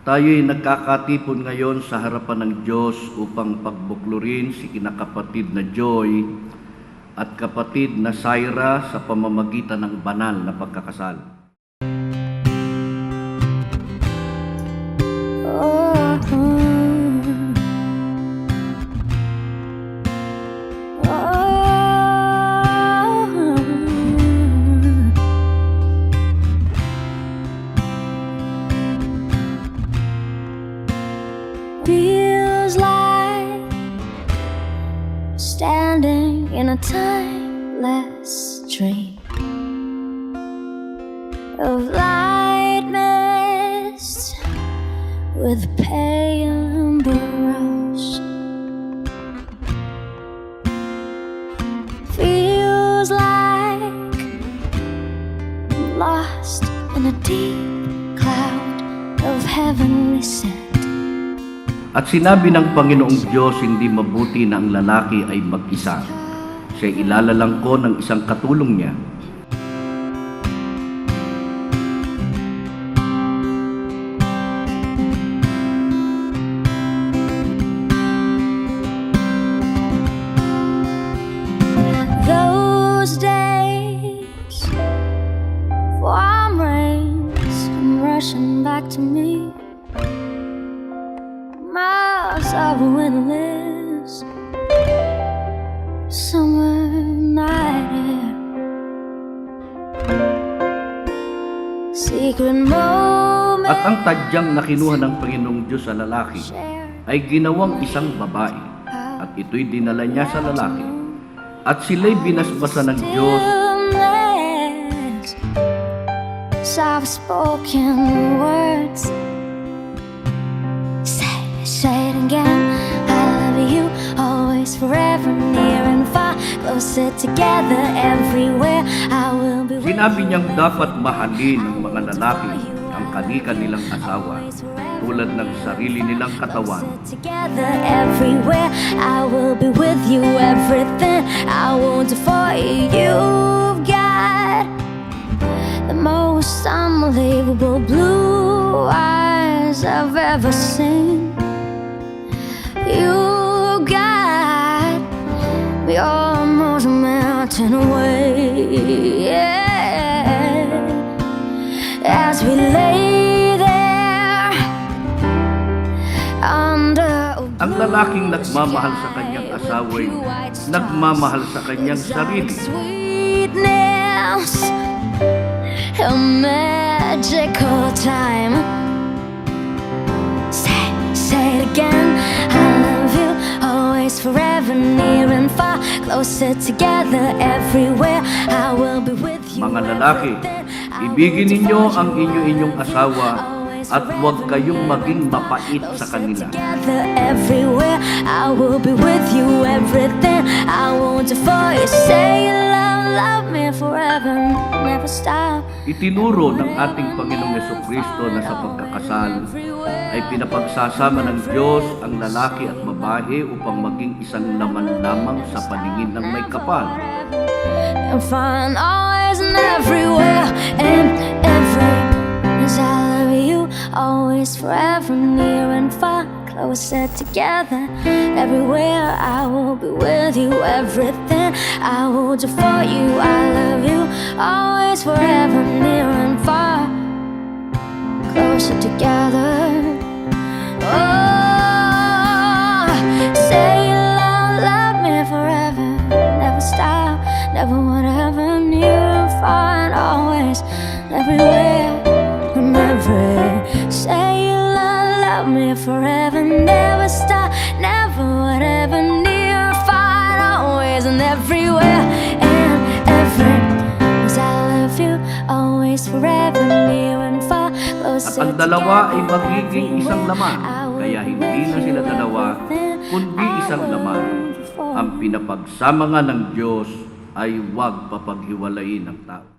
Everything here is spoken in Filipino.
Tayo'y nagkakatipon ngayon sa harapan ng Diyos upang pagbuklurin si kinakapatid na Joy at kapatid na Syra sa pamamagitan ng banal na pagkakasal. Feels like standing in a timeless dream of light mist with pale amber rose. Feels like I'm lost in a deep cloud of heavenly scent. At sinabi ng Panginoong Diyos, hindi mabuti na ang lalaki ay mag-isa. Siya'y ilalalang ko ng isang katulong niya. Those days, warm rains come rushing back to me. Miles of windless summer night air, secret moment. At ang tadyang na kinuha ng Panginoong Diyos sa lalaki ay ginawang isang babae, at ito'y dinala niya sa lalaki. At sila'y binasbasa ng Diyos. Soft-spoken words, say it again. I love you, always, forever, near and far, closer together, everywhere. I will be with you. Sinabi niyang dapat mahalin ng mga lalaki ang kani-kanilang asawa tulad ng sarili nilang katawan. Together, everywhere. I will be with you, everything I want to for you. You've got the most unbelievable blue eyes I've ever seen. You got me almost melting away, yeah. As we lay there under Ang lalaking nagmamahal sa kanyang asawa'y nagmamahal sa kanyang sarili. sweetness, a magical time. Say it again. I love you, always, forever, near and far, closer together, everywhere. I will be with you. Mga lalaki, ibigin ninyo ang inyong asawa at huwag kayong maging mapait sa kanila. Together, everywhere. I will be with you, everything I want to for you. Say you love me forever, never stop. Itinuro ng ating Panginoong Jesucristo na sa pagkakasal ay pinapagsasama ng Diyos ang lalaki at babae upang maging isang laman lamang sa paningin ng may kapal. And find always and everywhere and every. Cause I love you, always, forever, near and far, closer together, everywhere. I will be with you, everything I will do for you. I love you, always, forever, near and far, closer together. Oh, say you love me forever, never stop, never, whatever, near and far, and always, everywhere. Say you love me forever, never stop, never, whatever, near, far, always, and everywhere, and every. 'Cause I love you, always, forever, near and far, At closer ang dalawa ay together, magiging isang laman, everywhere. kaya hindi na sila dalawa, kundi isang laman. Ang pinapagsama nga ng Diyos ay huwag papaghiwalayin ng tao.